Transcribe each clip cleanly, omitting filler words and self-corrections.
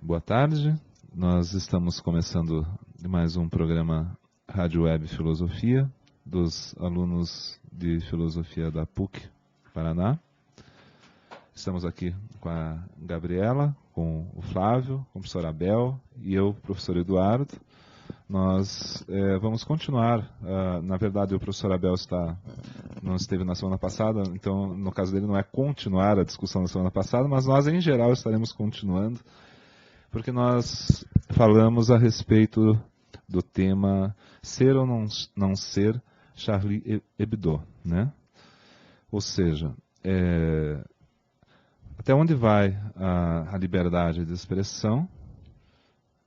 Boa tarde, nós estamos começando mais um programa Rádio Web Filosofia, dos alunos de Filosofia da PUC, Paraná. Estamos aqui com a Gabriela, com o Flávio, com o professor Abel e eu, professor Eduardo. Nós vamos continuar, na verdade o professor Abel não esteve na semana passada, então no caso dele não é continuar a discussão da semana passada, mas nós em geral estaremos continuando, porque nós falamos a respeito do tema ser ou não ser Charlie Hebdo, né? Ou seja, até onde vai a liberdade de expressão,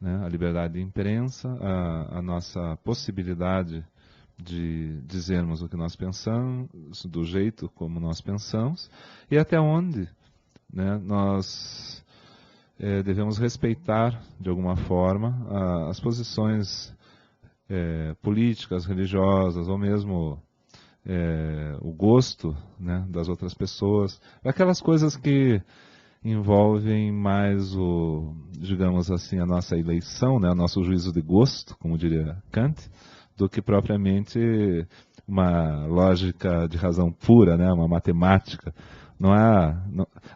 né? A liberdade de imprensa, a nossa possibilidade de dizermos o que nós pensamos, do jeito como nós pensamos, e até onde, né, nós devemos respeitar, de alguma forma, as posições políticas, religiosas, ou mesmo o gosto, né, das outras pessoas, aquelas coisas que envolvem mais digamos assim, a nossa eleição, né, o nosso juízo de gosto, como diria Kant, do que propriamente uma lógica de razão pura, né, uma matemática.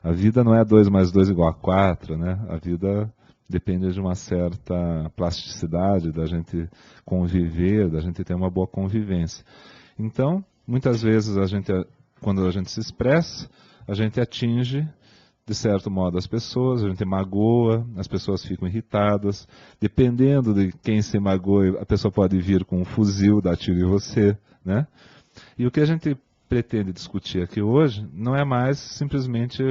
A vida não é 2 mais 2 igual a 4, né? A vida depende de uma certa plasticidade, da gente conviver, da gente ter uma boa convivência. Então, muitas vezes, quando a gente se expressa, a gente atinge, de certo modo, as pessoas, a gente magoa, as pessoas ficam irritadas. Dependendo de quem se magoa, a pessoa pode vir com um fuzil, dar tiro em você, né? E o que a gente pretende discutir aqui hoje não é mais simplesmente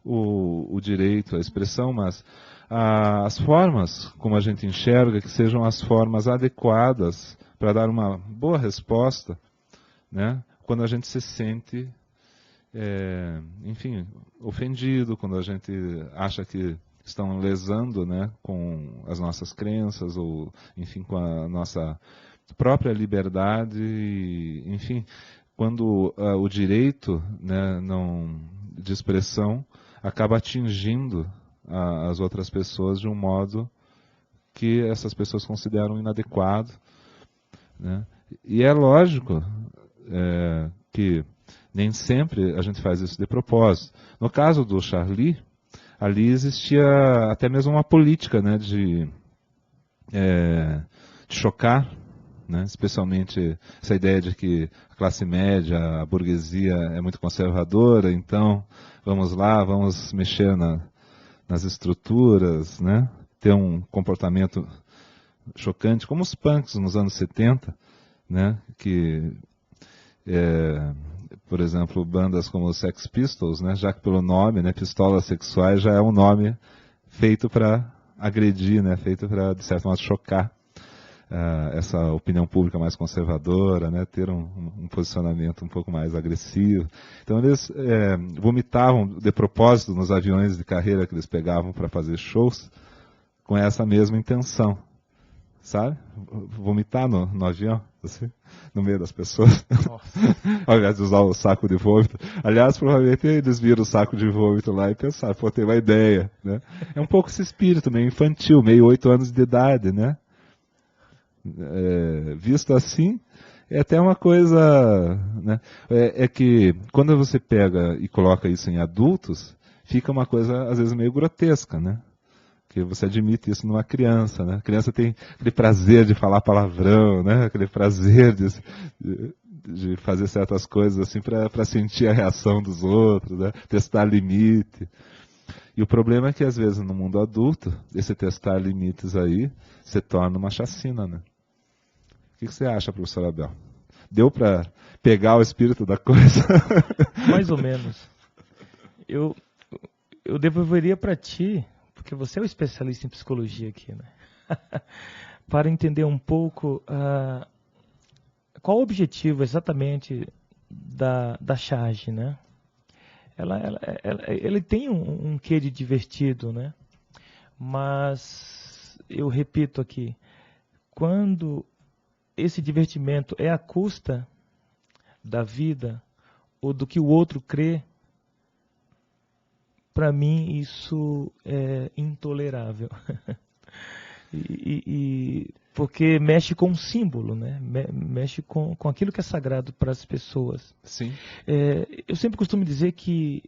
o direito à expressão, mas as formas como a gente enxerga, que sejam as formas adequadas para dar uma boa resposta, né, quando a gente se sente, enfim, ofendido, quando a gente acha que estão lesando, né, com as nossas crenças, ou, enfim, com a nossa própria liberdade, enfim, quando o direito, né, de expressão acaba atingindo as outras pessoas de um modo que essas pessoas consideram inadequado, né? E é lógico que nem sempre a gente faz isso de propósito. No caso do Charlie, ali existia até mesmo uma política, né, de chocar, né? Especialmente essa ideia de que a classe média, a burguesia é muito conservadora, então vamos lá, vamos mexer nas estruturas, né? Ter um comportamento chocante, como os punks nos anos 70, né? Que, por exemplo, bandas como os Sex Pistols, né? Já que pelo nome, né, pistolas sexuais, já é um nome feito para agredir, né? Feito para, de certo modo, chocar essa opinião pública mais conservadora, né, ter um posicionamento um pouco mais agressivo. Então eles vomitavam de propósito nos aviões de carreira que eles pegavam para fazer shows com essa mesma intenção, sabe? Vomitar no avião, assim, no meio das pessoas, ao invés de usar o saco de vômito. Aliás, provavelmente eles viram o saco de vômito lá e pensaram, pô, tem uma ideia, né? É um pouco esse espírito meio infantil, meio 8 anos de idade, né? Visto assim, é até uma coisa, né? Que quando você pega e coloca isso em adultos, fica uma coisa às vezes meio grotesca, né? Que você admite isso numa criança, né? A criança tem aquele prazer de falar palavrão, né? Aquele prazer de fazer certas coisas assim para sentir a reação dos outros, né? Testar limite. E o problema é que às vezes no mundo adulto, esse testar limites aí se torna uma chacina, né? O que você acha, professor Abel? Deu para pegar o espírito da coisa? Mais ou menos. Eu devolveria para ti, porque você é o especialista em psicologia aqui, né? Para entender um pouco qual o objetivo exatamente da charge, né? Ele tem um quê de divertido, né? Mas eu repito aqui, quando esse divertimento é à custa da vida ou do que o outro crê, para mim isso é intolerável. Porque mexe com um símbolo, né? Mexe com aquilo que é sagrado para as pessoas. Sim. Eu sempre costumo dizer que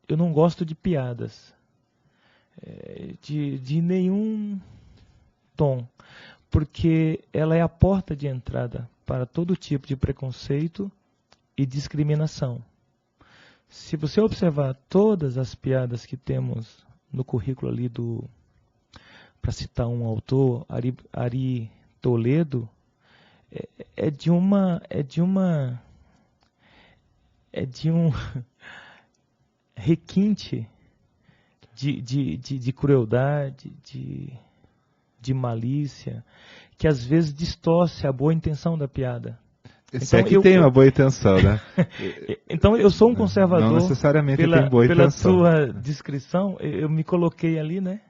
eu não gosto de piadas, de nenhum tom, porque ela é a porta de entrada para todo tipo de preconceito e discriminação. Se você observar todas as piadas que temos no currículo ali para citar um autor, Ari Toledo, é de um requinte de crueldade, de malícia, que às vezes distorce a boa intenção da piada. Esse então, tem uma boa intenção, né? Então eu sou um conservador. Não necessariamente tem boa intenção. Pela tua descrição, eu me coloquei ali, né?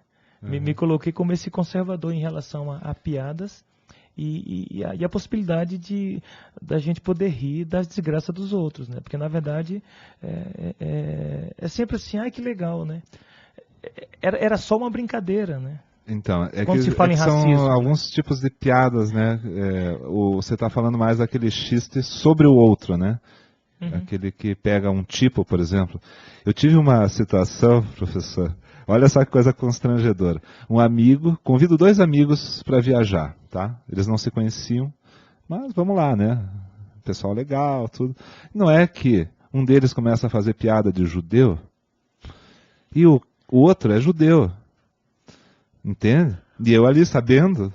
Me coloquei como esse conservador em relação a piadas e a possibilidade da gente poder rir das desgraças dos outros, né? Porque na verdade é sempre assim, ai que legal, né? Era só uma brincadeira, né? Então, quando se fala em racismo, são alguns tipos de piadas, né? Você está falando mais daquele xiste sobre o outro, né? Aquele que pega um tipo, por exemplo. Eu tive uma situação, professor, olha só que coisa constrangedora. Um amigo, convido 2 amigos para viajar, tá? Eles não se conheciam, mas vamos lá, né? Pessoal legal, tudo. Não é que um deles começa a fazer piada de judeu e o outro é judeu. Entende? E eu ali sabendo,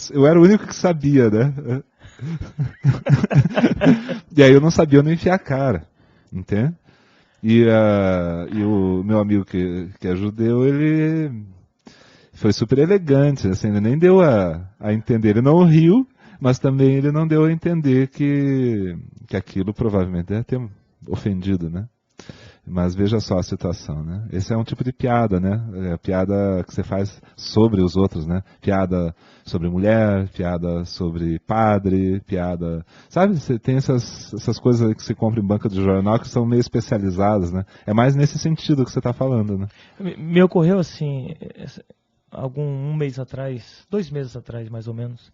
eu era o único que sabia, né? E aí eu não sabia nem enfiar a cara, entende? E o meu amigo que é judeu, ele foi super elegante, assim, ele nem deu a entender, ele não riu, mas também ele não deu a entender que aquilo provavelmente deve ter ofendido, né? Mas veja só a situação, né? Esse é um tipo de piada, né? Piada que você faz sobre os outros, né? Piada sobre mulher, piada sobre padre, piada... Sabe, você tem essas coisas que você compra em banca de jornal que são meio especializadas, né? É mais nesse sentido que você está falando, né? Me ocorreu assim, um mês atrás, 2 meses atrás mais ou menos,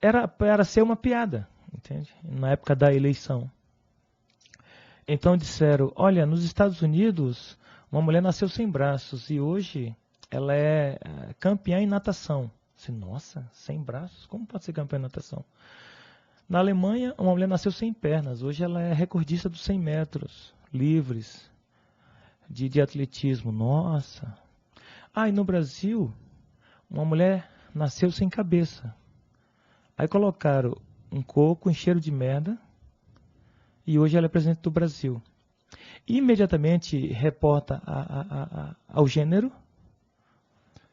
era ser uma piada, entende? Na época da eleição. Então disseram, olha, nos Estados Unidos, uma mulher nasceu sem braços e hoje ela é campeã em natação. Disse, nossa, sem braços? Como pode ser campeã em natação? Na Alemanha, uma mulher nasceu sem pernas. Hoje ela é recordista dos 100 metros livres de atletismo. Nossa! E no Brasil, uma mulher nasceu sem cabeça. Aí colocaram um coco em cheiro de merda. E hoje ela é presidente do Brasil. Imediatamente reporta ao gênero,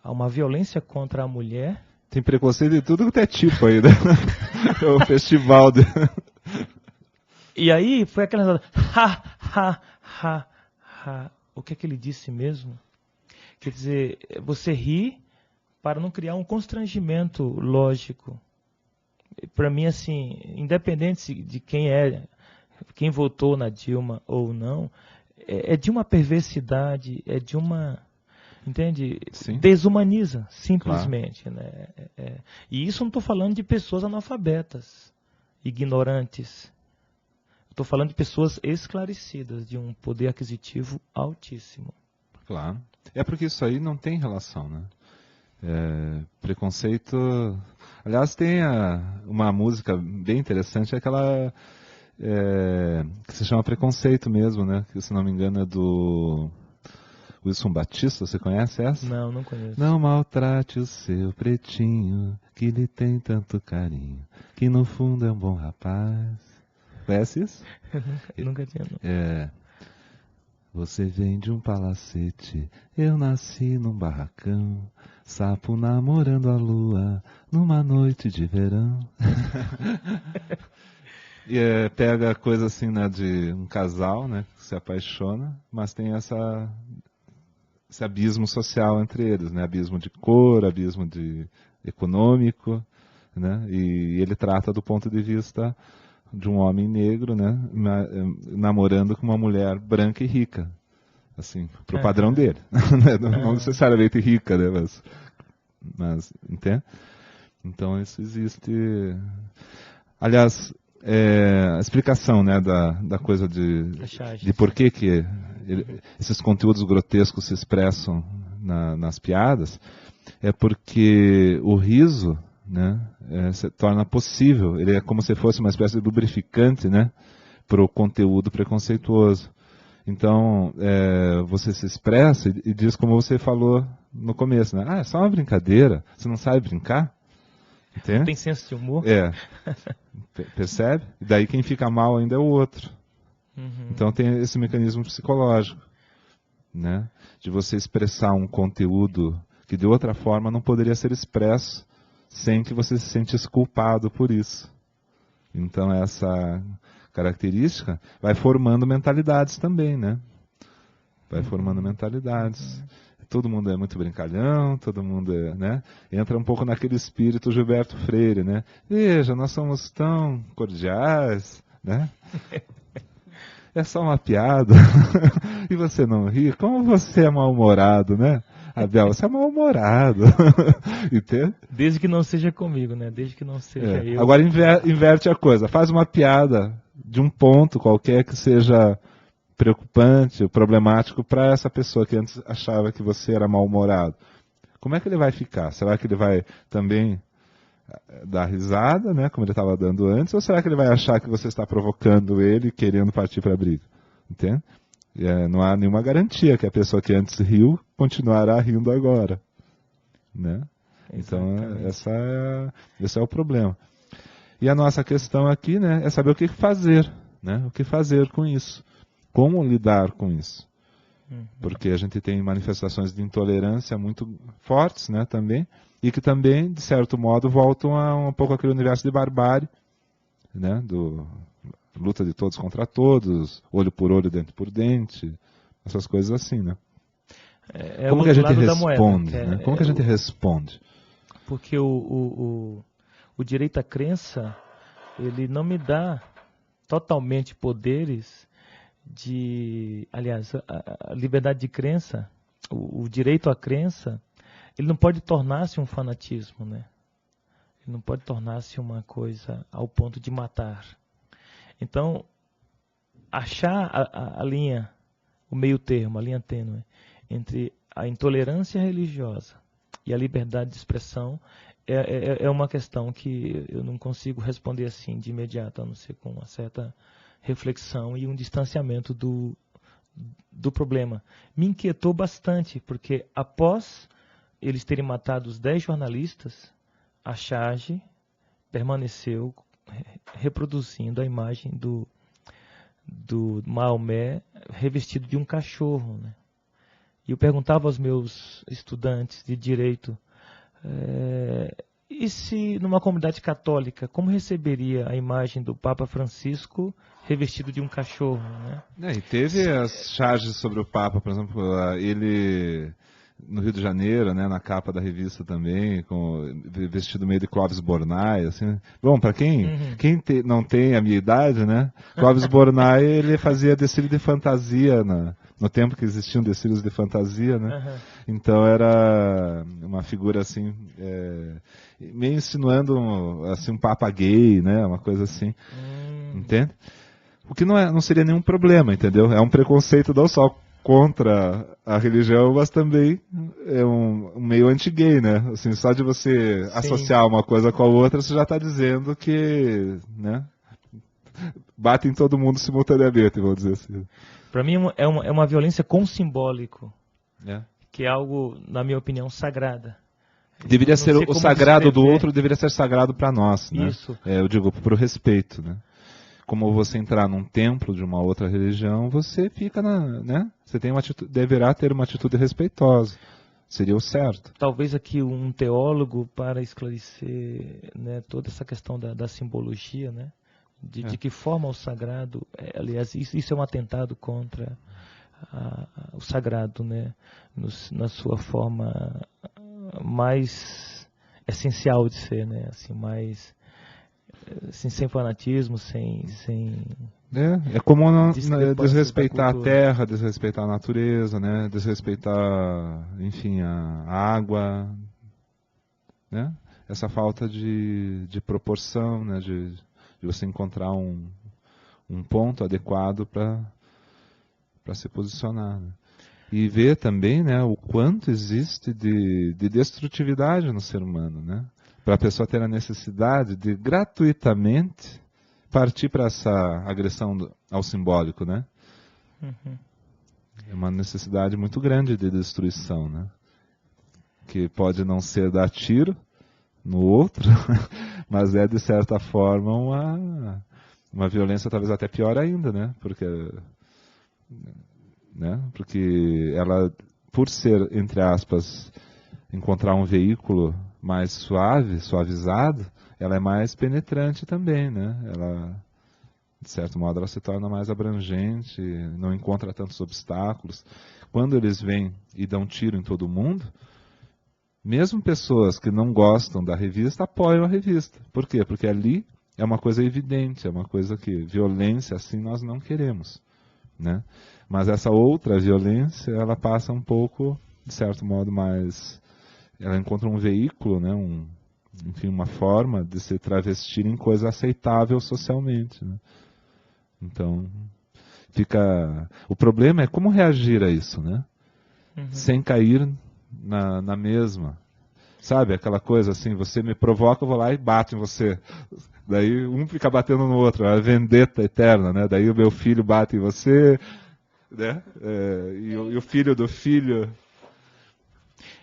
a uma violência contra a mulher. Tem preconceito de tudo que é tipo aí, né? É o festival. E aí foi aquela... O que é que ele disse mesmo? Quer dizer, você ri para não criar um constrangimento lógico. Para mim, assim, independente de quem votou na Dilma ou não, é de uma perversidade, é de uma, entende? Sim. Desumaniza, simplesmente. Claro. Né? E isso não estou falando de pessoas analfabetas, ignorantes. Estou falando de pessoas esclarecidas, de um poder aquisitivo altíssimo. Claro. É porque isso aí não tem relação, né? Preconceito... Aliás, tem uma música bem interessante, aquela... que se chama Preconceito mesmo, né? Que, se não me engano, é do Wilson Batista. Você conhece essa? Não conheço. Não maltrate o seu pretinho, que lhe tem tanto carinho, que no fundo é um bom rapaz. Conhece isso? Nunca tinha, não. Você vem de um palacete, eu nasci num barracão, sapo namorando a lua, numa noite de verão. E pega a coisa assim, né, de um casal, né, que se apaixona, mas tem esse abismo social entre eles, né, abismo de cor, abismo econômico, né, e ele trata do ponto de vista de um homem negro, né, namorando com uma mulher branca e rica, assim, pro padrão dele. Não necessariamente rica, né, mas entende? Então isso existe. Aliás, a explicação, né, da coisa de por que esses conteúdos grotescos se expressam nas piadas, é porque o riso, né, se torna possível, ele é como se fosse uma espécie de lubrificante, né, para o conteúdo preconceituoso. Então, você se expressa e diz como você falou no começo, né? Ah, é só uma brincadeira, você não sabe brincar? Entende? Não tem senso de humor? Percebe? E daí quem fica mal ainda é o outro. Uhum. Então tem esse mecanismo psicológico, né? De você expressar um conteúdo que de outra forma não poderia ser expresso sem que você se sentisse culpado por isso. Então essa característica vai formando mentalidades também, né? Vai formando mentalidades. Todo mundo é muito brincalhão, todo mundo né? Entra um pouco naquele espírito Gilberto Freire, né? Veja, nós somos tão cordiais, né? É só uma piada. E você não ri? Como você é mal-humorado, né? Abel, você é mal-humorado. Entende? Desde que não seja comigo, né? Desde que não seja eu. Agora inverte a coisa. Faz uma piada de um ponto qualquer que seja preocupante, problemático para essa pessoa que antes achava que você era mal-humorado. Como é que ele vai ficar? Será que ele vai também dar risada, né, como ele estava dando antes, ou será que ele vai achar que você está provocando ele, querendo partir para a briga? Entende? Não há nenhuma garantia que a pessoa que antes riu continuará rindo agora, né? Então esse é o problema. E a nossa questão aqui, né, é saber o que fazer, né? O que fazer com isso? Como lidar com isso? Porque a gente tem manifestações de intolerância muito fortes, né, também, e que também, de certo modo, voltam a um pouco aquele universo de barbárie, né, luta de todos contra todos, olho por olho, dente por dente, essas coisas assim, né? Como que a gente responde, né? Como que a gente responde? Porque o direito à crença, ele não me dá totalmente poderes aliás, a liberdade de crença, o direito à crença, ele não pode tornar-se um fanatismo, né? Ele não pode tornar-se uma coisa ao ponto de matar. Então, achar a linha, o meio termo, a linha tênue, entre a intolerância religiosa e a liberdade de expressão é uma questão que eu não consigo responder assim de imediato, a não ser com uma certa reflexão e um distanciamento do problema. Me inquietou bastante, porque após eles terem matado os 10 jornalistas, a charge permaneceu reproduzindo a imagem do Maomé revestido de um cachorro, né? E eu perguntava aos meus estudantes de direito, e se numa comunidade católica, como receberia a imagem do Papa Francisco revestido de um cachorro, né? E teve as charges sobre o Papa, por exemplo, ele no Rio de Janeiro, né, na capa da revista também, vestido meio de Clóvis Bornai, assim. Bom, para quem não tem a minha idade, né, Clóvis Bornai, ele fazia desfile de fantasia no tempo que existiam desfiles de fantasia, né? Então era uma figura assim, meio insinuando assim, um papa gay, né? Uma coisa assim, entende? O que não seria nenhum problema, entendeu? É um preconceito não só contra a religião, mas também é um meio anti-gay, né? Assim, só de você associar uma coisa com a outra, você já está dizendo que, né? Bate em todo mundo simultaneamente, vamos dizer assim. Para mim é uma violência com simbólico, que é algo, na minha opinião, sagrada. Deveria ser o sagrado do outro, deveria ser sagrado para nós, né? Isso. Eu digo, para o respeito, né? Como você entrar num templo de uma outra religião, você fica né? Você tem deverá ter uma atitude respeitosa. Seria o certo. Talvez aqui um teólogo para esclarecer, né, toda essa questão da simbologia, né? De que forma o sagrado, aliás, isso é um atentado contra o sagrado, né? Na sua forma mais essencial de ser, né? Assim, mais assim, sem fanatismo, sem É como discrepância desrespeitar da a cultura. terra, desrespeitar a natureza, né? Desrespeitar, enfim, a água, né? Essa falta de proporção, né? De você encontrar um ponto adequado para se posicionar, né? E ver também, né, o quanto existe de destrutividade no ser humano, né? Para a pessoa ter a necessidade de gratuitamente partir para essa agressão ao simbólico, né? Uhum. É uma necessidade muito grande de destruição, né? Que pode não ser dar tiro no outro, mas é de certa forma uma violência talvez até pior ainda, né? Porque ela, por ser, entre aspas, encontrar um veículo mais suave, suavizado, ela é mais penetrante também, né? Ela, de certo modo, ela se torna mais abrangente, não encontra tantos obstáculos. Quando eles vêm e dão tiro em todo mundo, mesmo pessoas que não gostam da revista apoiam a revista. Por quê? Porque ali é uma coisa evidente, é uma coisa que violência assim nós não queremos, né? Mas essa outra violência, ela passa um pouco, de certo modo, mais... Ela encontra um veículo, né? Enfim, uma forma de se travestir em coisa aceitável socialmente, né? Então, fica... O problema é como reagir a isso, né? Uhum. Sem cair na mesma. Sabe, aquela coisa assim, você me provoca, eu vou lá e bato em você. Daí um fica batendo no outro, é a vendetta eterna, né? Daí o meu filho bate em você, né? E o filho do filho.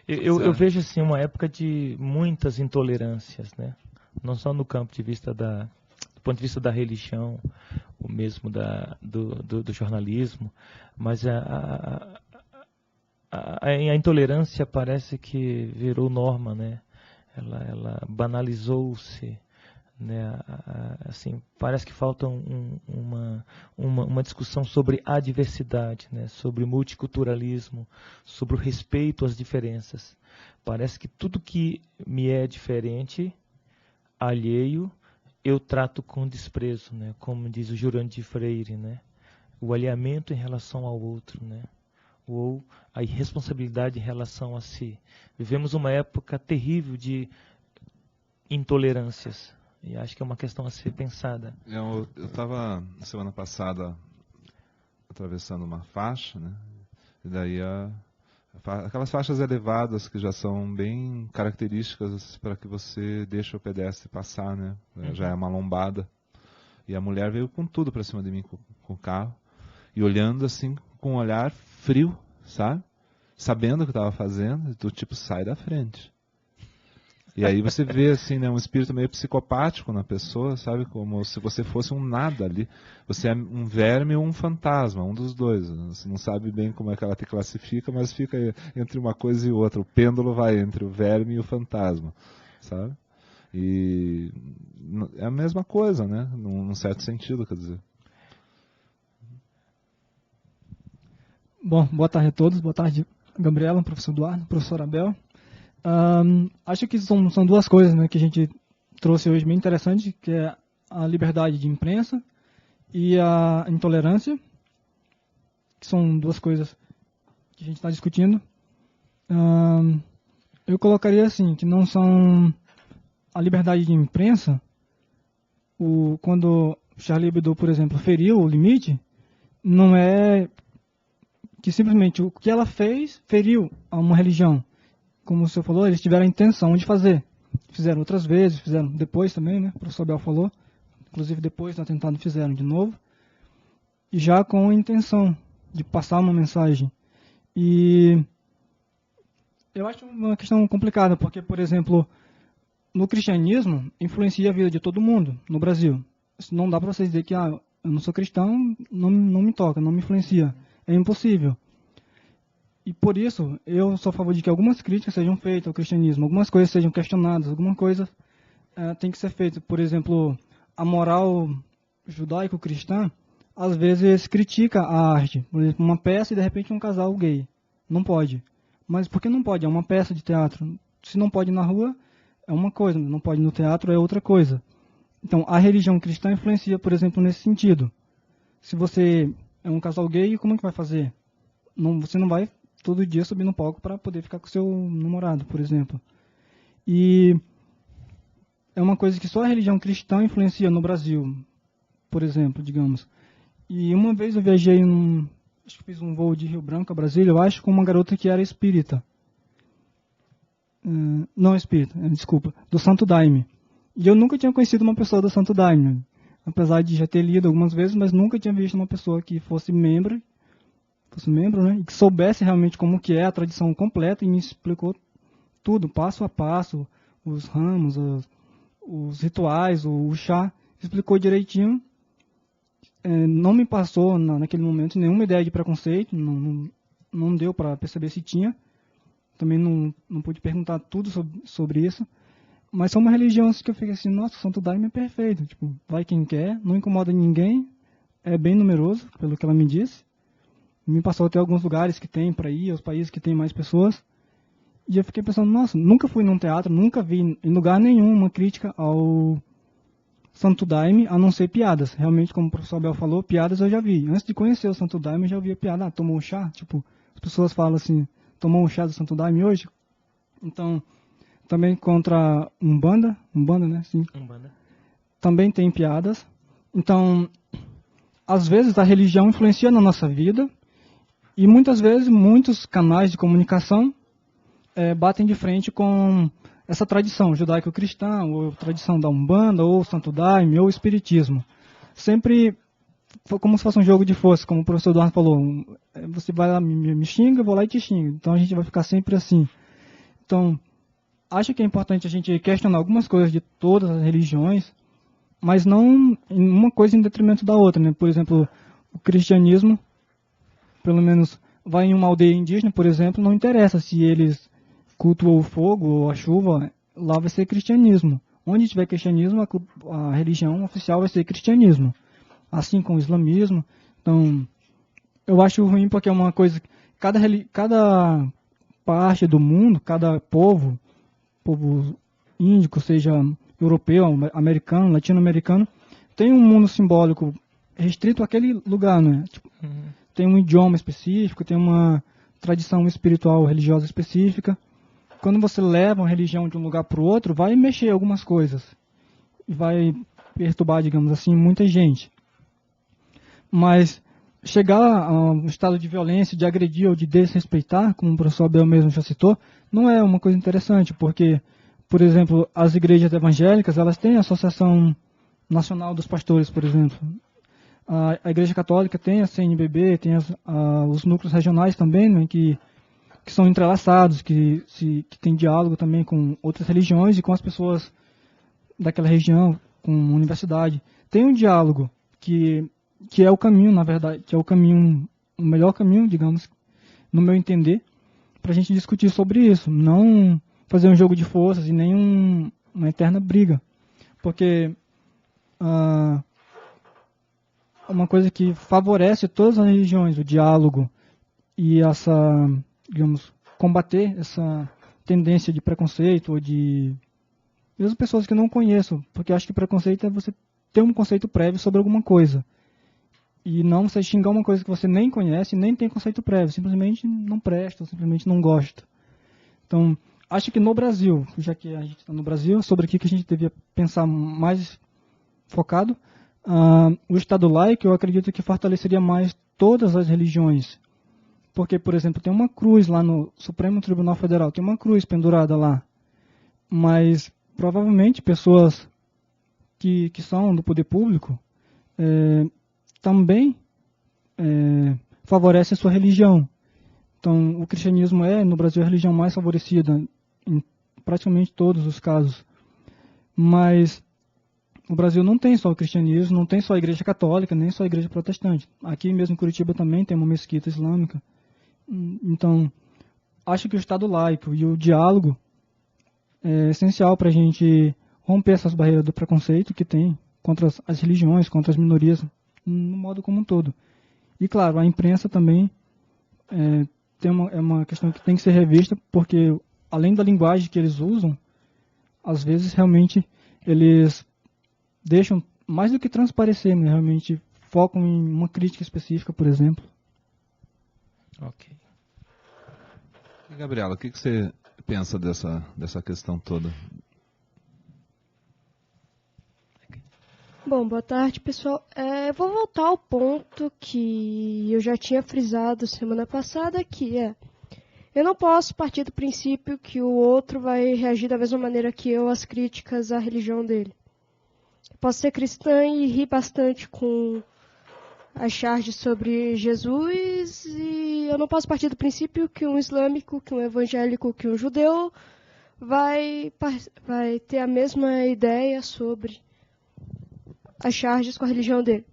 Eu vejo assim uma época de muitas intolerâncias, né? Não só no campo de vista do ponto de vista da religião, ou mesmo do jornalismo, mas a intolerância parece que virou norma, né? Ela banalizou-se, né? Assim, parece que falta uma discussão sobre a diversidade, né? Sobre o multiculturalismo, sobre o respeito às diferenças. Parece que tudo que me é diferente, alheio, eu trato com desprezo, né? Como diz o Jurandir Freire, né? O alinhamento em relação ao outro, né? Ou a irresponsabilidade em relação a si. Vivemos uma época terrível de intolerâncias. E acho que é uma questão a ser pensada. Eu estava, semana passada, atravessando uma faixa, né? E daí aquelas faixas elevadas que já são bem características para que você deixe o pedestre passar, né? Já é uma lombada. E a mulher veio com tudo para cima de mim com o carro. E olhando assim com um olhar frio, sabe? Sabendo o que estava fazendo, do tipo, sai da frente. E aí você vê assim, né, um espírito meio psicopático na pessoa, sabe? Como se você fosse um nada ali. Você é um verme ou um fantasma, um dos dois. Você não sabe bem como é que ela te classifica, mas fica entre uma coisa e outra. O pêndulo vai entre o verme e o fantasma, sabe? E é a mesma coisa, né? Num certo sentido, quer dizer. Bom, boa tarde a todos. Boa tarde, Gabriela, professor Eduardo, professor Abel. Acho que são duas coisas, né, que a gente trouxe hoje bem interessante, que é a liberdade de imprensa e a intolerância, que são duas coisas que a gente está discutindo. Eu colocaria assim, que não são a liberdade de imprensa, quando Charlie Hebdo, por exemplo, feriu o limite, não é que simplesmente o que ela fez feriu a uma religião. Como o senhor falou, eles tiveram a intenção de fazer. Fizeram outras vezes, fizeram depois também, né? O professor Abel falou. Inclusive depois do atentado fizeram de novo. E já com a intenção de passar uma mensagem. E eu acho uma questão complicada, porque, por exemplo, no cristianismo, influencia a vida de todo mundo no Brasil. Não dá para vocês dizer que eu não sou cristão, não me toca, não me influencia. É impossível. E por isso, eu sou a favor de que algumas críticas sejam feitas ao cristianismo, algumas coisas sejam questionadas, alguma coisa tem que ser feita. Por exemplo, a moral judaico-cristã, às vezes critica a arte. Por exemplo, uma peça e de repente um casal gay. Não pode. Mas por que não pode? É uma peça de teatro. Se não pode na rua, é uma coisa. Não pode no teatro, é outra coisa. Então, a religião cristã influencia, por exemplo, nesse sentido. Se você é um casal gay, como é que vai fazer? Você não vai todo dia subir no palco para poder ficar com seu namorado, por exemplo. E é uma coisa que só a religião cristã influencia no Brasil, por exemplo, digamos. E uma vez eu viajei, acho que fiz um voo de Rio Branco a Brasília, eu acho, com uma garota que era espírita. Não espírita, desculpa, do Santo Daime. E eu nunca tinha conhecido uma pessoa do Santo Daime, apesar de já ter lido algumas vezes, mas nunca tinha visto uma pessoa que fosse membro, né, e que soubesse realmente como que é a tradição completa e me explicou tudo, passo a passo, os ramos, os rituais, o chá, explicou direitinho. Não me passou naquele momento nenhuma ideia de preconceito, não deu para perceber se tinha. Também não pude perguntar tudo sobre isso. Mas são uma religião que eu fico assim, nossa, o Santo Daime é perfeito. Tipo, vai quem quer, não incomoda ninguém, é bem numeroso, pelo que ela me disse. Me passou até alguns lugares que tem para ir, os países que tem mais pessoas. E eu fiquei pensando, nossa, nunca fui num teatro, nunca vi em lugar nenhum uma crítica ao Santo Daime, a não ser piadas. Realmente, como o professor Abel falou, piadas eu já vi. Antes de conhecer o Santo Daime, eu já ouvia piada. Tomou um chá? Tipo, as pessoas falam assim, tomou um chá do Santo Daime hoje? Então, também contra Umbanda, né? Sim. Umbanda. Também tem piadas. Então, às vezes a religião influencia na nossa vida e muitas vezes muitos canais de comunicação batem de frente com essa tradição judaico-cristã, ou tradição da Umbanda, ou Santo Daime, ou Espiritismo. Sempre como se fosse um jogo de força, como o professor Eduardo falou. Você vai lá, me xinga, eu vou lá e te xingo. Então a gente vai ficar sempre assim. Então, acho que é importante a gente questionar algumas coisas de todas as religiões, mas não uma coisa em detrimento da outra, né? Por exemplo, o cristianismo, pelo menos vai em uma aldeia indígena, por exemplo, não interessa se eles cultuam o fogo ou a chuva, lá vai ser cristianismo. Onde tiver cristianismo, a religião oficial vai ser cristianismo. Assim com o islamismo. Então, eu acho ruim porque é uma coisa que cada parte do mundo, cada povo índico, seja europeu, americano, latino-americano, tem um mundo simbólico restrito àquele lugar, né? Tipo, tem um idioma específico, tem uma tradição espiritual religiosa específica. Quando você leva uma religião de um lugar para o outro, vai mexer algumas coisas. E vai perturbar, digamos assim, muita gente. Mas chegar a um estado de violência, de agredir ou de desrespeitar, como o professor Abel mesmo já citou, não é uma coisa interessante, porque, por exemplo, as igrejas evangélicas, elas têm a Associação Nacional dos Pastores, por exemplo. A Igreja Católica tem a CNBB, tem os núcleos regionais também, né, que são entrelaçados, que tem diálogo também com outras religiões e com as pessoas daquela região, com a universidade. Tem um diálogo que é o caminho, na verdade, que é o melhor caminho, digamos, no meu entender, para a gente discutir sobre isso. Não fazer um jogo de forças e nem uma eterna briga. Porque uma coisa que favorece todas as religiões, o diálogo e essa, digamos, combater essa tendência de preconceito ou de mesmo pessoas que não conheçam, porque eu acho que preconceito é você ter um conceito prévio sobre alguma coisa e não você xingar uma coisa que você nem conhece, nem tem conceito prévio, simplesmente não presta, simplesmente não gosta. Então, acho que no Brasil, já que a gente está no Brasil, sobre o que a gente devia pensar mais focado, o Estado laico, eu acredito que fortaleceria mais todas as religiões. Porque, por exemplo, tem uma cruz lá no Supremo Tribunal Federal, tem uma cruz pendurada lá. Mas, provavelmente, pessoas que são do poder público também favorecem a sua religião. Então, o cristianismo é, no Brasil, a religião mais favorecida em praticamente todos os casos. Mas o Brasil não tem só o cristianismo, não tem só a igreja católica, nem só a igreja protestante. Aqui mesmo em Curitiba também tem uma mesquita islâmica. Então, acho que o Estado laico e o diálogo é essencial para a gente romper essas barreiras do preconceito que tem contra as religiões, contra as minorias, no modo como um todo. E, claro, a imprensa também é uma questão que tem que ser revista, porque, além da linguagem que eles usam, às vezes, realmente, eles deixam, mais do que transparecer, né, realmente focam em uma crítica específica, por exemplo. Ok. E, Gabriela, o que você pensa dessa questão toda? Bom, boa tarde, pessoal. Eu vou voltar ao ponto que eu já tinha frisado semana passada, que eu não posso partir do princípio que o outro vai reagir da mesma maneira que eu às críticas à religião dele. Eu posso ser cristã e rir bastante com as charges sobre Jesus, e eu não posso partir do princípio que um islâmico, que um evangélico, que um judeu vai ter a mesma ideia sobre as charges com a religião dele.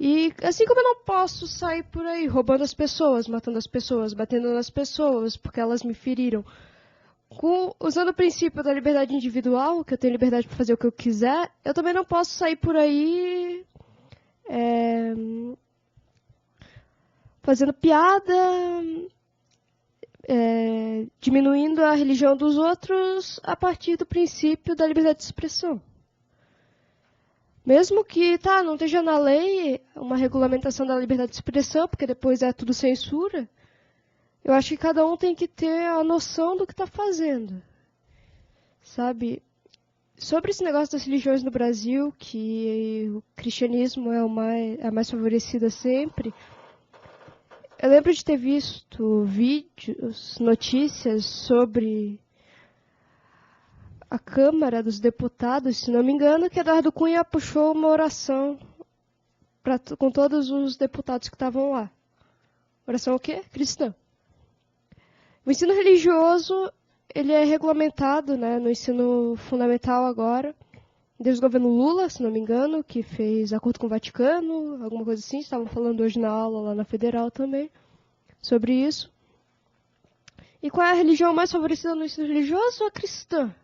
E assim como eu não posso sair por aí roubando as pessoas, matando as pessoas, batendo nas pessoas porque elas me feriram, usando o princípio da liberdade individual, que eu tenho liberdade para fazer o que eu quiser, eu também não posso sair por aí fazendo piada, diminuindo a religião dos outros a partir do princípio da liberdade de expressão. Mesmo que não esteja na lei uma regulamentação da liberdade de expressão, porque depois é tudo censura, eu acho que cada um tem que ter a noção do que está fazendo. Sabe? Sobre esse negócio das religiões no Brasil, que o cristianismo é a mais favorecida sempre, eu lembro de ter visto vídeos, notícias sobre a Câmara dos Deputados, se não me engano, que Eduardo Cunha puxou uma oração com todos os deputados que estavam lá. Oração o quê? Cristã. O ensino religioso, ele é regulamentado, né, no ensino fundamental agora, desde o governo Lula, se não me engano, que fez acordo com o Vaticano, alguma coisa assim. Estavam falando hoje na aula lá na Federal também sobre isso. E qual é a religião mais favorecida no ensino religioso? A cristã.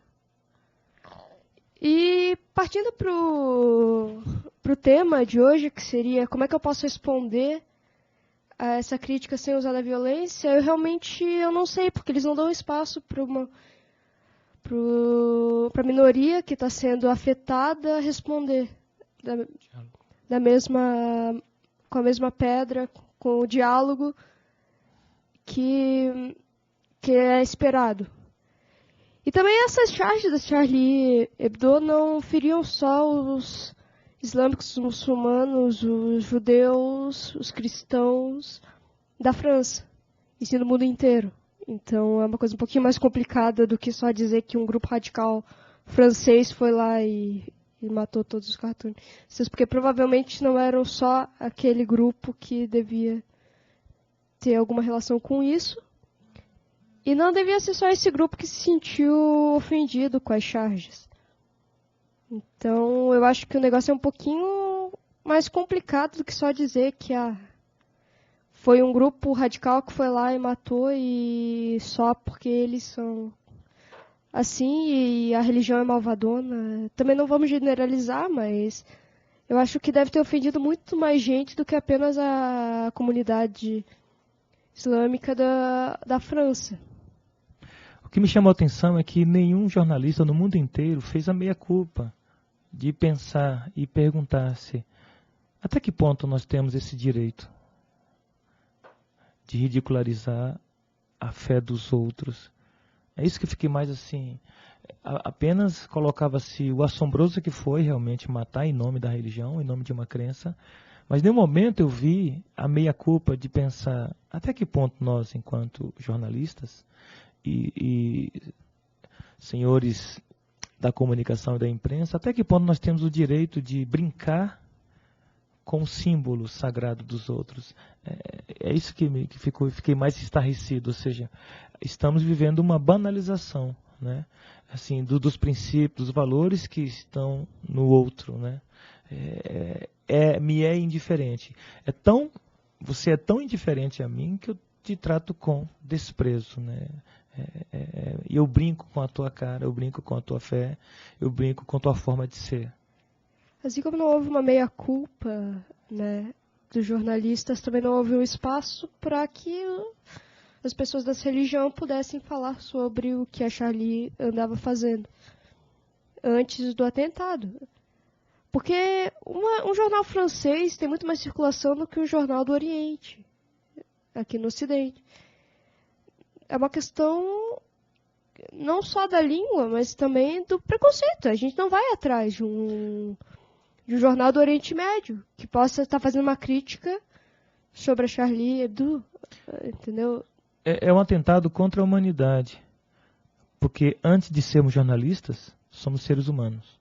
E partindo para o tema de hoje, que seria como é que eu posso responder a essa crítica sem usar a violência, eu não sei, porque eles não dão espaço para a minoria que está sendo afetada responder com a mesma pedra, com o diálogo que é esperado. E também essas charges da Charlie Hebdo não feriam só os islâmicos, os muçulmanos, os judeus, os cristãos da França, e sim do mundo inteiro. Então é uma coisa um pouquinho mais complicada do que só dizer que um grupo radical francês foi lá e matou todos os cartunistas, porque provavelmente não eram só aquele grupo que devia ter alguma relação com isso. E não devia ser só esse grupo que se sentiu ofendido com as charges. Então, eu acho que o negócio é um pouquinho mais complicado do que só dizer que foi um grupo radical que foi lá e matou, e só porque eles são assim e a religião é malvadona. Também não vamos generalizar, mas eu acho que deve ter ofendido muito mais gente do que apenas a comunidade islâmica da França. O que me chamou a atenção é que nenhum jornalista no mundo inteiro fez a meia-culpa de pensar e perguntar-se até que ponto nós temos esse direito de ridicularizar a fé dos outros. É isso que eu fiquei mais assim, apenas colocava-se o assombroso que foi realmente matar em nome da religião, em nome de uma crença, mas em nenhum momento eu vi a meia-culpa de pensar até que ponto nós, enquanto jornalistas, e senhores da comunicação e da imprensa, até que ponto nós temos o direito de brincar com o símbolo sagrado dos outros. É isso que fiquei mais estarrecido, ou seja, estamos vivendo uma banalização, né? Assim, dos princípios, dos valores que estão no outro, né? Me é indiferente. Você é tão indiferente a mim que eu te trato com desprezo, né? E eu brinco com a tua cara, eu brinco com a tua fé, eu brinco com a tua forma de ser. Assim como não houve uma meia-culpa, né, dos jornalistas, também não houve um espaço para que as pessoas dessa religião pudessem falar sobre o que a Charlie andava fazendo. antes do atentado. Porque um jornal francês tem muito mais circulação do que um jornal do Oriente, aqui no Ocidente. É uma questão não só da língua, mas também do preconceito. A gente não vai atrás de um jornal do Oriente Médio que possa estar fazendo uma crítica sobre a Charlie Hebdo, entendeu? É um atentado contra a humanidade. Porque antes de sermos jornalistas, somos seres humanos.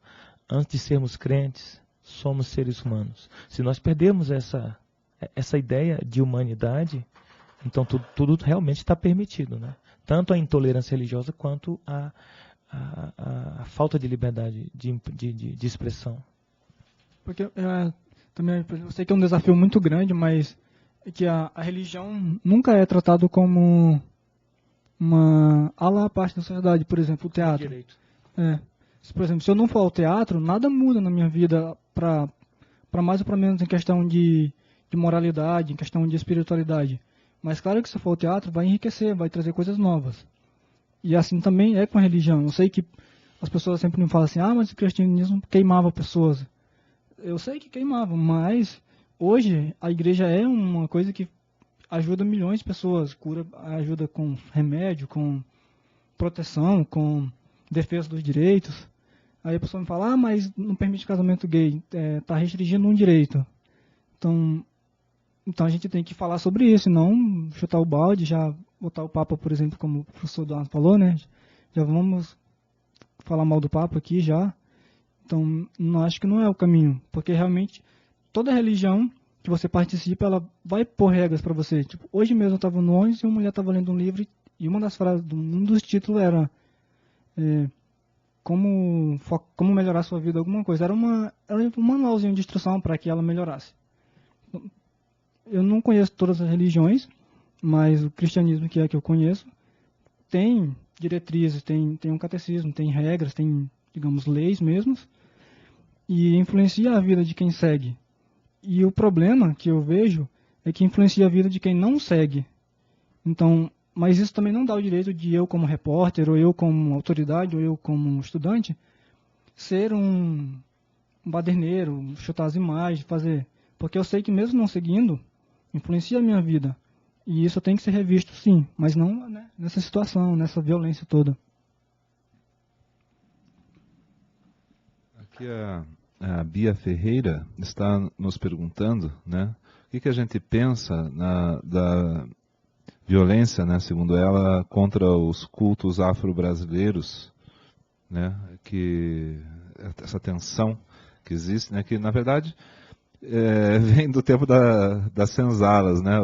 Antes de sermos crentes, somos seres humanos. Se nós perdermos essa ideia de humanidade, então tudo realmente está permitido, né? Tanto a intolerância religiosa quanto a falta de liberdade de expressão. Porque também eu sei que é um desafio muito grande, mas é que a religião nunca é tratado como uma ala à parte da sociedade, por exemplo, o teatro. Direito. Por exemplo, se eu não for ao teatro, nada muda na minha vida para mais ou para menos em questão de moralidade, em questão de espiritualidade. Mas claro que se eu for ao teatro, vai enriquecer, vai trazer coisas novas. E assim também é com a religião. Eu sei que as pessoas sempre me falam assim, mas o cristianismo queimava pessoas. Eu sei que queimava, mas hoje a igreja é uma coisa que ajuda milhões de pessoas, ajuda com remédio, com proteção, com defesa dos direitos. Aí a pessoa me fala, mas não permite casamento gay, está restringindo um direito. Então a gente tem que falar sobre isso, não chutar o balde, já botar o Papa, por exemplo, como o professor Eduardo falou, né? Já vamos falar mal do Papa aqui já. Então, acho que não é o caminho, porque realmente toda religião que você participa, ela vai pôr regras para você. Tipo, hoje mesmo eu estava no ônibus e uma mulher estava lendo um livro e uma das frases, um dos títulos era como melhorar a sua vida, alguma coisa. Era um manualzinho de instrução para que ela melhorasse. Eu não conheço todas as religiões, mas o cristianismo, que é que eu conheço, tem diretrizes, tem um catecismo, tem regras, tem, digamos, leis mesmos, e influencia a vida de quem segue. E o problema que eu vejo é que influencia a vida de quem não segue. Então, mas isso também não dá o direito de eu como repórter, ou eu como autoridade, ou eu como estudante, ser um baderneiro, chutar as imagens, fazer... Porque eu sei que mesmo não seguindo, influencia a minha vida. E isso tem que ser revisto, sim, mas não, né, nessa situação, nessa violência toda. Aqui a Bia Ferreira está nos perguntando, né, o que a gente pensa da violência, né, segundo ela, contra os cultos afro-brasileiros, né, que essa tensão que existe, né, que na verdade vem do tempo das senzalas, né,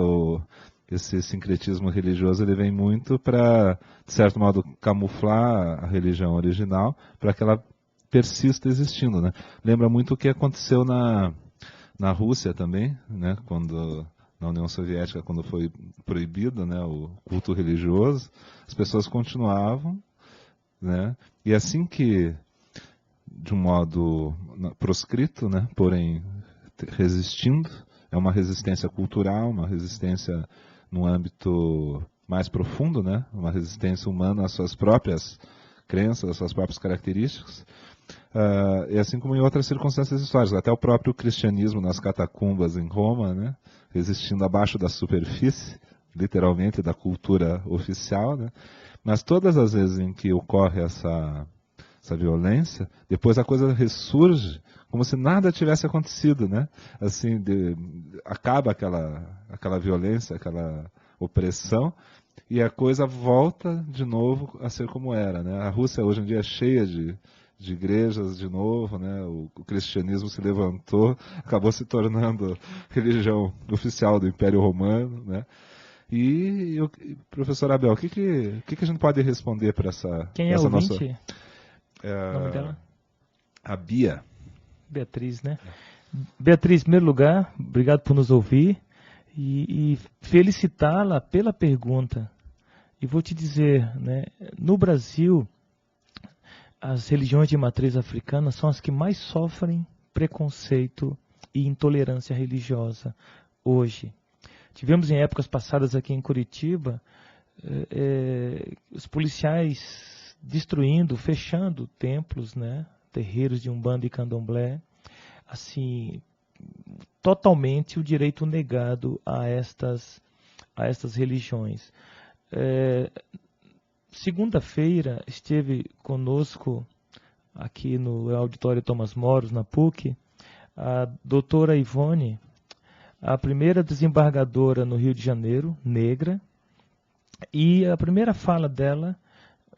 esse sincretismo religioso ele vem muito para, de certo modo, camuflar a religião original para que ela persista existindo, né. Lembra muito o que aconteceu na Rússia também, né, na União Soviética, quando foi proibido, né, o culto religioso, as pessoas continuavam, né, e assim que, de um modo proscrito, né, porém resistindo, é uma resistência cultural, uma resistência no âmbito mais profundo, né, uma resistência humana às suas próprias crenças, às suas próprias características, e assim como em outras circunstâncias históricas, até o próprio cristianismo nas catacumbas em Roma, né, resistindo abaixo da superfície, literalmente, da cultura oficial, né, mas todas as vezes em que ocorre essa violência, depois a coisa ressurge como se nada tivesse acontecido, né? Assim, acaba aquela violência, aquela opressão, e a coisa volta de novo a ser como era, né? A Rússia hoje em dia é cheia de igrejas de novo, né? O cristianismo se levantou, acabou se tornando religião oficial do Império Romano, né? E professor Abel, o que a gente pode responder para essa... Quem é o ouvinte? O nome dela? A Bia. Beatriz, né? Beatriz, em primeiro lugar, obrigado por nos ouvir e felicitá-la pela pergunta. E vou te dizer, né, no Brasil, as religiões de matriz africana são as que mais sofrem preconceito e intolerância religiosa hoje. Tivemos em épocas passadas aqui em Curitiba, os policiais destruindo, fechando templos, né, terreiros de Umbanda e Candomblé, assim, totalmente o direito negado a estas religiões. Segunda-feira esteve conosco aqui no Auditório Thomas Moros, na PUC, a doutora Ivone, a primeira desembargadora no Rio de Janeiro, negra, e a primeira fala dela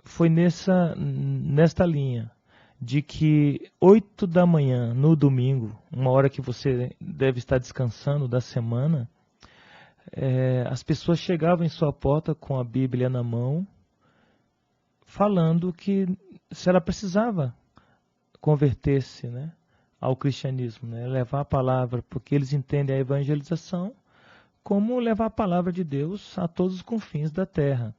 foi nesta linha, de que 8 da manhã, no domingo, uma hora que você deve estar descansando da semana, as pessoas chegavam em sua porta com a Bíblia na mão, falando que se ela precisava converter-se, né, ao cristianismo, né, levar a palavra, porque eles entendem a evangelização como levar a palavra de Deus a todos os confins da terra.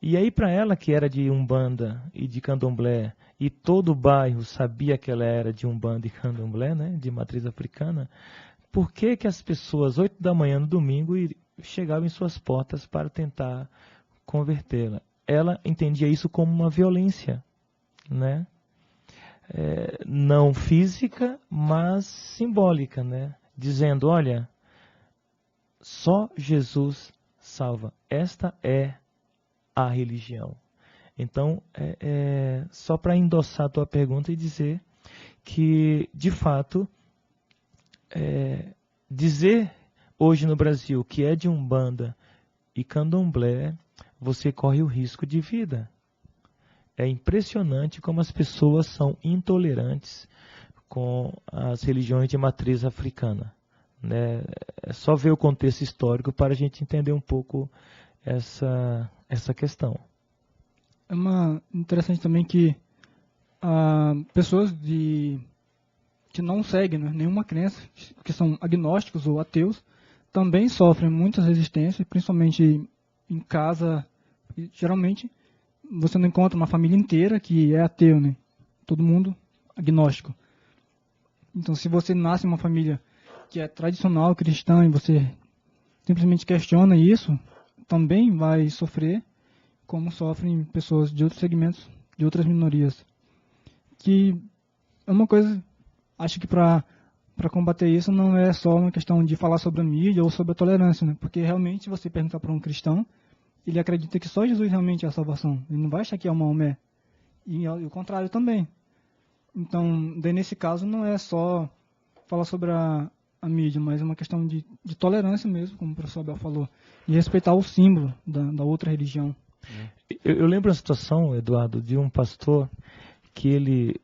E aí, para ela, que era de Umbanda e de Candomblé, e todo o bairro sabia que ela era de Umbanda e Candomblé, né, de matriz africana, por que as pessoas, 8 da manhã no domingo, chegavam em suas portas para tentar convertê-la? Ela entendia isso como uma violência, né? Não física, mas simbólica, né? Dizendo, olha, só Jesus salva. Esta é a religião. Então, só para endossar a tua pergunta e dizer que, de fato, dizer hoje no Brasil que é de Umbanda e Candomblé, você corre o risco de vida. É impressionante como as pessoas são intolerantes com as religiões de matriz africana, né? É só ver o contexto histórico para a gente entender um pouco essa questão. É interessante também que pessoas que não seguem, né, nenhuma crença, que são agnósticos ou ateus, também sofrem muitas resistências, principalmente em casa. Geralmente você não encontra uma família inteira que é ateu, né? Todo mundo agnóstico. Então, se você nasce em uma família que é tradicional cristã e você simplesmente questiona isso, também vai sofrer como sofrem pessoas de outros segmentos, de outras minorias. Que é uma coisa, acho que para combater isso não é só uma questão de falar sobre a mídia ou sobre a tolerância, né? Porque realmente, se você perguntar para um cristão, ele acredita que só Jesus realmente é a salvação. Ele não vai achar que é o Maomé. E o contrário também. Então, daí nesse caso, não é só falar sobre a mídia, mas é uma questão de tolerância mesmo, como o professor Abel falou, de respeitar o símbolo da outra religião. Eu lembro a situação, Eduardo, de um pastor que ele...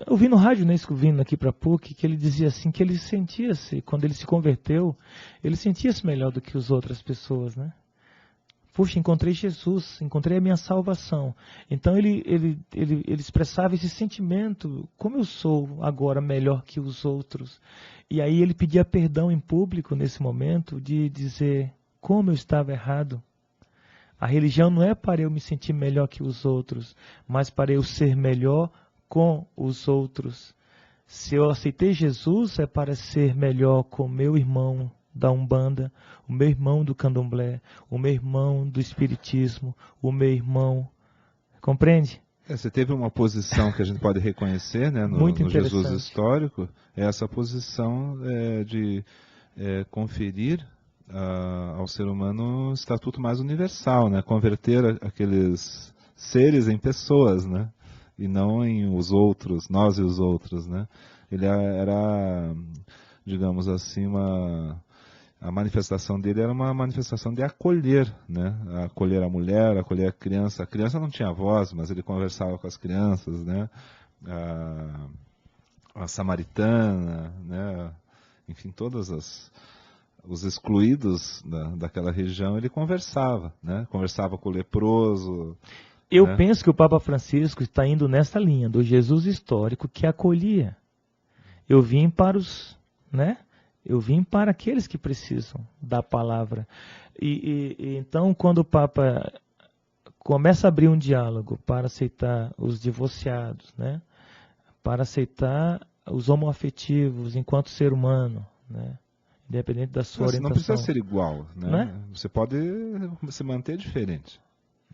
Eu vi no rádio, né, vindo aqui para a PUC, que ele dizia assim, que ele sentia-se, quando ele se converteu, ele sentia-se melhor do que as outras pessoas, né? Puxa, encontrei Jesus, encontrei a minha salvação. Então ele expressava esse sentimento, como eu sou agora melhor que os outros. E aí ele pedia perdão em público nesse momento, de dizer como eu estava errado. A religião não é para eu me sentir melhor que os outros, mas para eu ser melhor com os outros. Se eu aceitei Jesus, é para ser melhor com meu irmão da Umbanda, o meu irmão do Candomblé, o meu irmão do Espiritismo, o meu irmão... Compreende? Você teve uma posição que a gente pode reconhecer, né, no Jesus histórico, essa posição de conferir ao ser humano um estatuto mais universal, né, converter aqueles seres em pessoas, né, e não em os outros, nós e os outros, né. Ele era, digamos assim, a manifestação dele era uma manifestação de acolher, né? Acolher a mulher, acolher a criança. A criança não tinha voz, mas ele conversava com as crianças, né? A samaritana, né? Enfim, todos os excluídos daquela região, ele conversava, né? Conversava com o leproso. Eu penso que o Papa Francisco está indo nessa linha do Jesus histórico que acolhia. Eu vim para os, né? Eu vim para aqueles que precisam da palavra. E então, quando o Papa começa a abrir um diálogo para aceitar os divorciados, né? Para aceitar os homoafetivos enquanto ser humano, né? Independente da sua orientação. Não precisa ser igual, né? Não é? Você pode se manter diferente.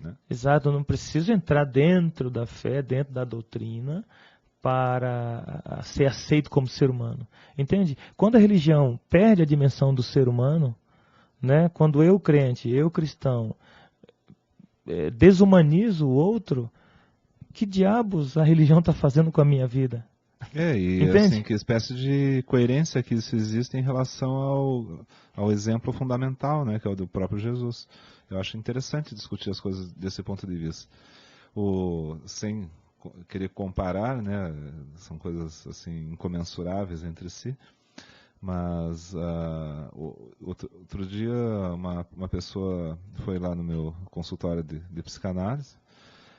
Né? Exato, eu não preciso entrar dentro da fé, dentro da doutrina, para ser aceito como ser humano. Entende? Quando a religião perde a dimensão do ser humano, né? Quando eu crente, eu cristão, desumanizo o outro, que diabos a religião está fazendo com a minha vida? E Entende? assim, que espécie de coerência que isso existe em relação ao exemplo fundamental, né, que é o do próprio Jesus. Eu acho interessante discutir as coisas desse ponto de vista. Sem querer comparar, né, são coisas assim incomensuráveis entre si, mas outro dia uma pessoa foi lá no meu consultório de psicanálise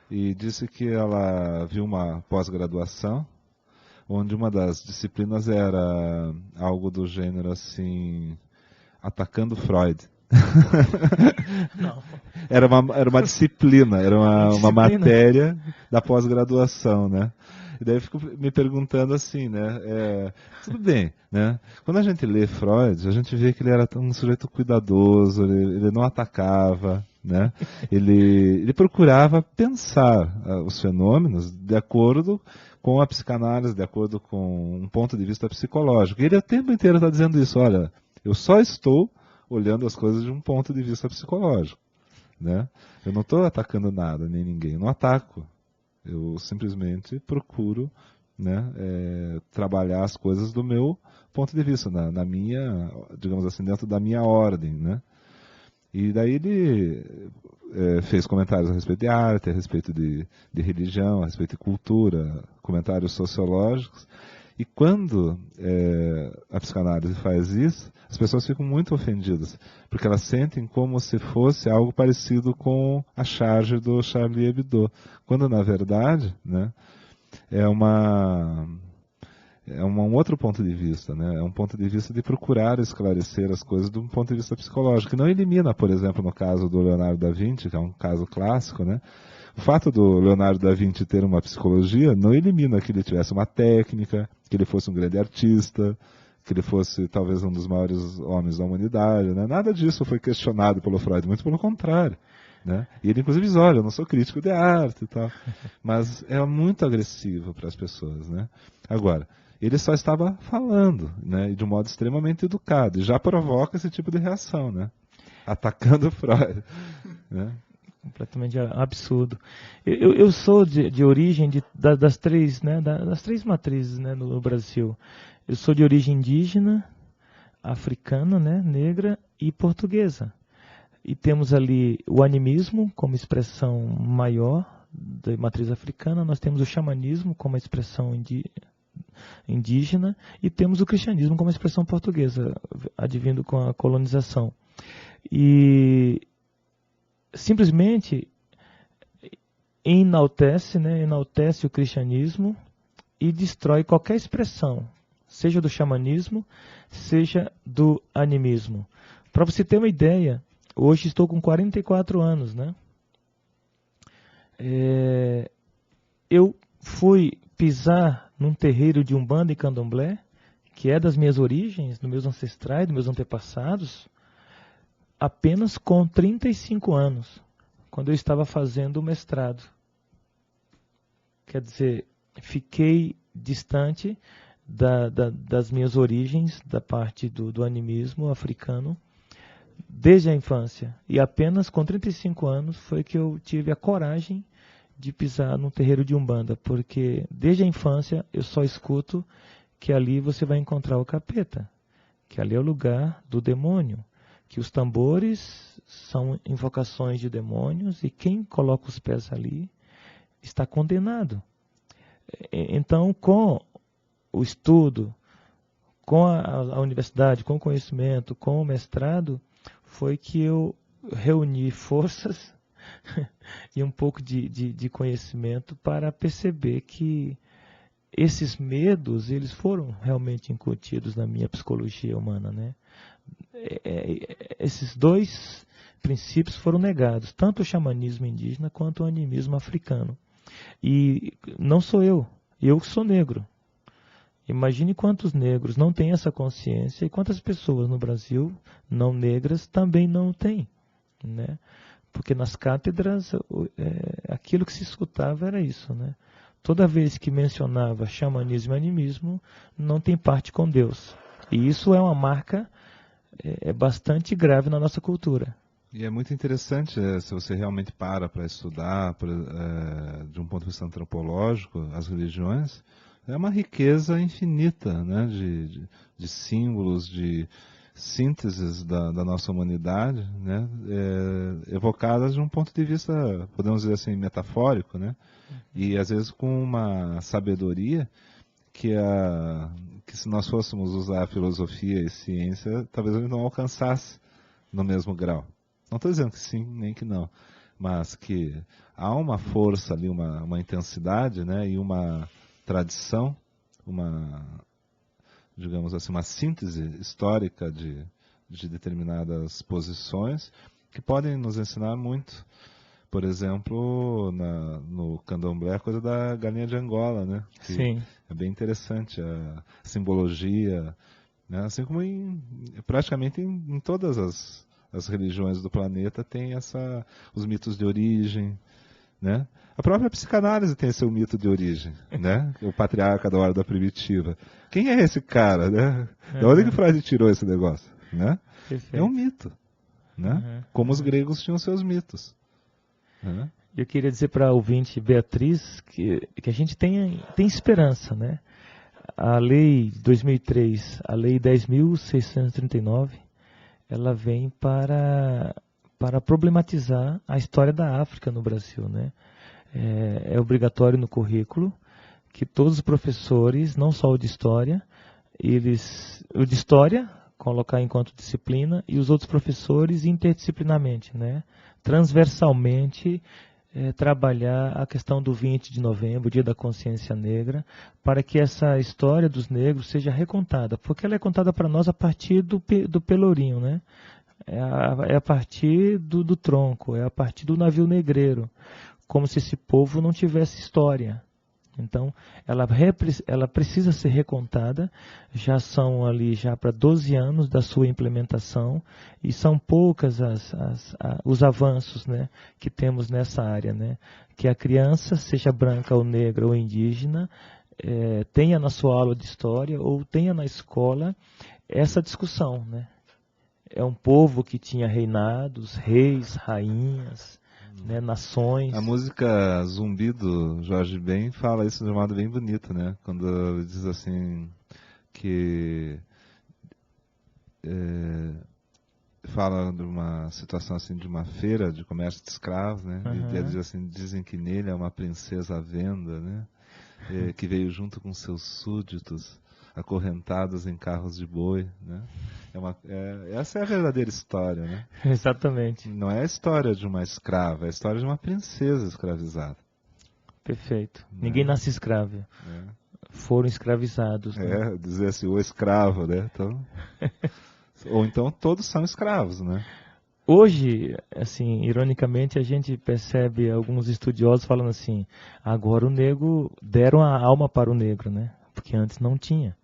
e disse que ela viu uma pós-graduação onde uma das disciplinas era algo do gênero assim, atacando Freud. Não. Era uma disciplina, era uma matéria da pós-graduação, né? E daí eu fico me perguntando assim, né? Tudo bem, né? Quando a gente lê Freud, a gente vê que ele era um sujeito cuidadoso, ele não atacava, né? Ele procurava pensar os fenômenos de acordo com a psicanálise, de acordo com um ponto de vista psicológico. E ele o tempo inteiro está dizendo isso, olha, eu só estou olhando as coisas de um ponto de vista psicológico, né? Eu não estou atacando nada, nem ninguém, eu não ataco. Eu simplesmente procuro, né, trabalhar as coisas do meu ponto de vista, na minha, digamos assim, dentro da minha ordem, né? E daí ele fez comentários a respeito de arte, a respeito de religião, a respeito de cultura, comentários sociológicos. E quando a psicanálise faz isso, as pessoas ficam muito ofendidas, porque elas sentem como se fosse algo parecido com a charge do Charlie Hebdo, quando na verdade, né, é um outro ponto de vista, né? É um ponto de vista de procurar esclarecer as coisas de um ponto de vista psicológico, que não elimina, por exemplo, no caso do Leonardo da Vinci, que é um caso clássico, né? O fato do Leonardo da Vinci ter uma psicologia não elimina que ele tivesse uma técnica, que ele fosse um grande artista, que ele fosse talvez um dos maiores homens da humanidade, né? Nada disso foi questionado pelo Freud, muito pelo contrário, né? E ele inclusive diz, olha, eu não sou crítico de arte e tal, mas é muito agressivo para as pessoas, né? Agora, ele só estava falando, né? E de um modo extremamente educado, e já provoca esse tipo de reação, né? Atacando Freud, né? Completamente absurdo. Eu sou de origem das três, né, das três matrizes, né, no Brasil. Eu sou de origem indígena, africana, né, negra e portuguesa. E temos ali o animismo como expressão maior da matriz africana, nós temos o xamanismo como expressão indígena e temos o cristianismo como expressão portuguesa, advindo com a colonização. E simplesmente enaltece o cristianismo e destrói qualquer expressão, seja do xamanismo, seja do animismo. Para você ter uma ideia, hoje estou com 44 anos, né? Eu fui pisar num terreiro de Umbanda e Candomblé, que é das minhas origens, dos meus ancestrais, dos meus antepassados, apenas com 35 anos, quando eu estava fazendo o mestrado. Quer dizer, fiquei distante das minhas origens, da parte do animismo africano, desde a infância. E apenas com 35 anos foi que eu tive a coragem de pisar num terreiro de Umbanda, porque desde a infância eu só escuto que ali você vai encontrar o capeta, que ali é o lugar do demônio, que os tambores são invocações de demônios e quem coloca os pés ali está condenado. Então, com o estudo, com a universidade, com o conhecimento, com o mestrado, foi que eu reuni forças e um pouco de conhecimento para perceber que esses medos, eles foram realmente incutidos na minha psicologia humana, né? Esses dois princípios foram negados, tanto o xamanismo indígena quanto o animismo africano. E não sou eu sou negro. Imagine quantos negros não têm essa consciência e quantas pessoas no Brasil não negras também não têm, né? Porque nas cátedras aquilo que se escutava era isso, né? toda vez que mencionava xamanismo e animismo, não tem parte com Deus. E isso é uma marca bastante grave na nossa cultura. E é muito interessante, se você realmente para estudar, de um ponto de vista antropológico, as religiões, é uma riqueza infinita, né, de símbolos, de sínteses da nossa humanidade, né, evocadas de um ponto de vista, podemos dizer assim, metafórico, né, e às vezes com uma sabedoria que se nós fôssemos usar a filosofia e ciência, talvez a gente não alcançasse no mesmo grau. Não estou dizendo que sim, nem que não, mas que há uma força ali, uma intensidade, né, e uma tradição, digamos assim, uma síntese histórica de determinadas posições que podem nos ensinar muito. Por exemplo, no candomblé, a coisa da galinha de Angola, né? Que Sim. É bem interessante a simbologia, né? Assim como praticamente em todas as religiões do planeta tem os mitos de origem, né? A própria psicanálise tem seu mito de origem, né? O patriarca da Ordem Primitiva. Quem é esse cara, né? De onde que Freud tirou esse negócio, né? Perfeito. É um mito, né? Como os gregos tinham seus mitos. Eu queria dizer para a ouvinte Beatriz que a gente tem esperança, né? A lei de 2003, a lei 10.639, ela vem para problematizar a história da África no Brasil, né? É obrigatório no currículo que todos os professores, não só o de história, o de história colocar enquanto disciplina e os outros professores interdisciplinarmente, né? Transversalmente trabalhar a questão do 20 de novembro, o Dia da Consciência Negra, para que essa história dos negros seja recontada, porque ela é contada para nós a partir do pelourinho, né? É a partir do tronco, é a partir do navio negreiro, como se esse povo não tivesse história. Então, ela precisa ser recontada, já são ali já para 12 anos da sua implementação, e são poucas os avanços, né, que temos nessa área, né? Que a criança, seja branca ou negra ou indígena, tenha na sua aula de história ou tenha na escola essa discussão, né? É um povo que tinha reinados, reis, rainhas, né, nações. A música Zumbi do Jorge Ben fala isso de um modo bem bonito, né? Quando ele diz assim que fala de uma situação assim de uma feira de comércio de escravos, né? E ele diz assim: dizem que nele é uma princesa à venda, né? Que veio junto com seus súditos acorrentados em carros de boi, né? Essa é a verdadeira história, né? Exatamente. Não é a história de uma escrava, é a história de uma princesa escravizada. Perfeito. Ninguém nasce escravo. Foram escravizados. Né? Dizer assim, o escravo, né? Então, ou então todos são escravos, né? Hoje, assim, ironicamente, a gente percebe alguns estudiosos falando assim: agora o negro, deram a alma para o negro, né? Porque antes não tinha.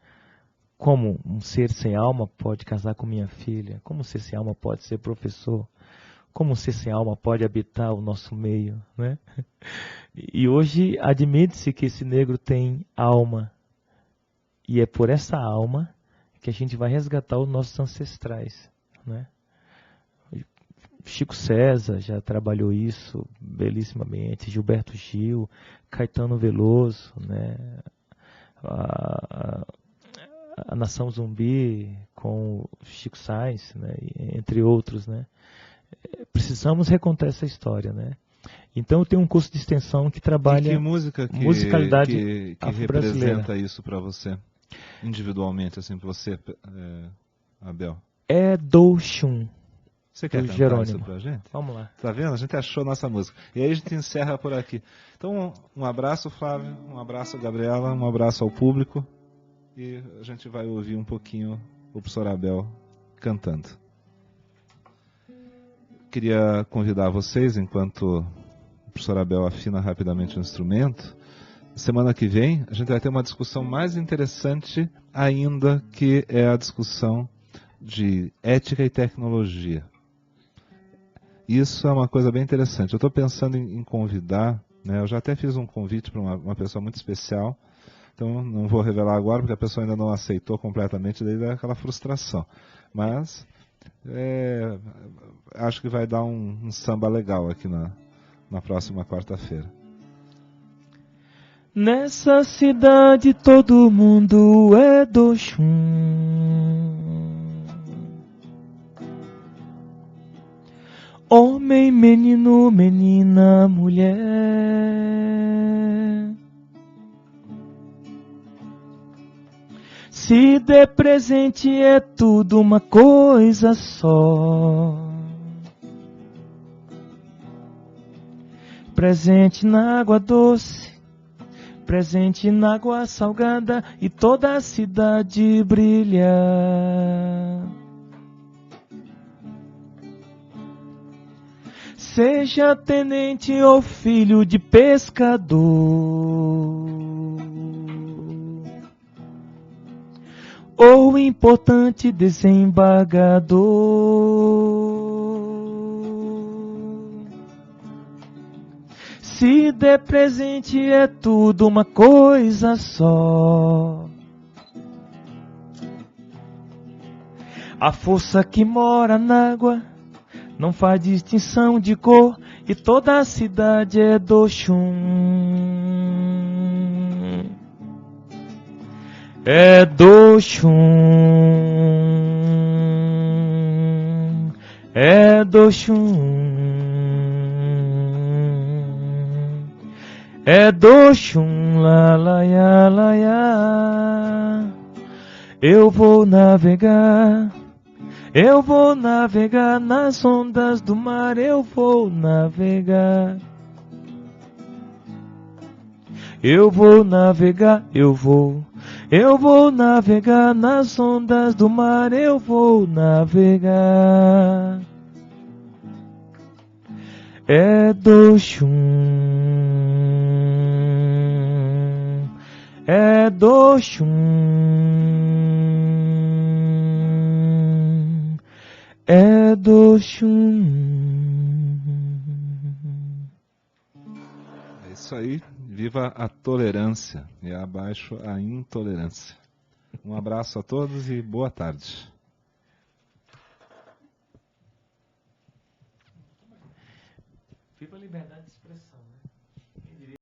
Como um ser sem alma pode casar com minha filha? Como um ser sem alma pode ser professor? Como um ser sem alma pode habitar o nosso meio, né? E hoje admite-se que esse negro tem alma. E é por essa alma que a gente vai resgatar os nossos ancestrais, né? Chico César já trabalhou isso belíssimamente, Gilberto Gil, Caetano Veloso, né? A Nação Zumbi com Chico Sainz, né? Entre outros, né? Precisamos recontar essa história, né? Então eu tenho um curso de extensão que trabalha que música musicalidade que representa isso para você individualmente, assim, para você, Abel? É Do Chum. Você quer cantar Jerônimo. isso pra gente? Vamos lá. Tá vendo? A gente achou nossa música. E aí a gente encerra por aqui. Então, um abraço, Flávio, um abraço, Gabriela, um abraço ao público. E a gente vai ouvir um pouquinho o professor Abel cantando. Queria convidar vocês, enquanto o professor Abel afina rapidamente o instrumento, semana que vem a gente vai ter uma discussão mais interessante ainda, que é a discussão de ética e tecnologia. Isso é uma coisa bem interessante. Eu estou pensando em convidar né? Eu já até fiz um convite para uma pessoa muito especial, então não vou revelar agora porque a pessoa ainda não aceitou completamente, daí dá aquela frustração. Mas acho que vai dar um samba legal aqui na próxima quarta-feira. Nessa cidade todo mundo é do Oxum. Homem, menino, menina, mulher. Se der presente é tudo uma coisa só. Presente na água doce, presente na água salgada e toda a cidade brilha. Seja tenente ou filho de pescador, ou importante desembargador. Se der presente é tudo uma coisa só. A força que mora na água não faz distinção de cor e toda a cidade é do Oxum. É do Oxum. É do Oxum. É do Oxum, lá, lá, ya, lá, ya. Eu vou navegar nas ondas do mar, eu vou navegar. Eu vou navegar, eu vou navegar nas ondas do mar, eu vou navegar. É do Oxum, é do Oxum, é do Oxum. É isso aí, viva a tolerância e abaixo a intolerância. Um abraço a todos e boa tarde. Viva a liberdade de expressão.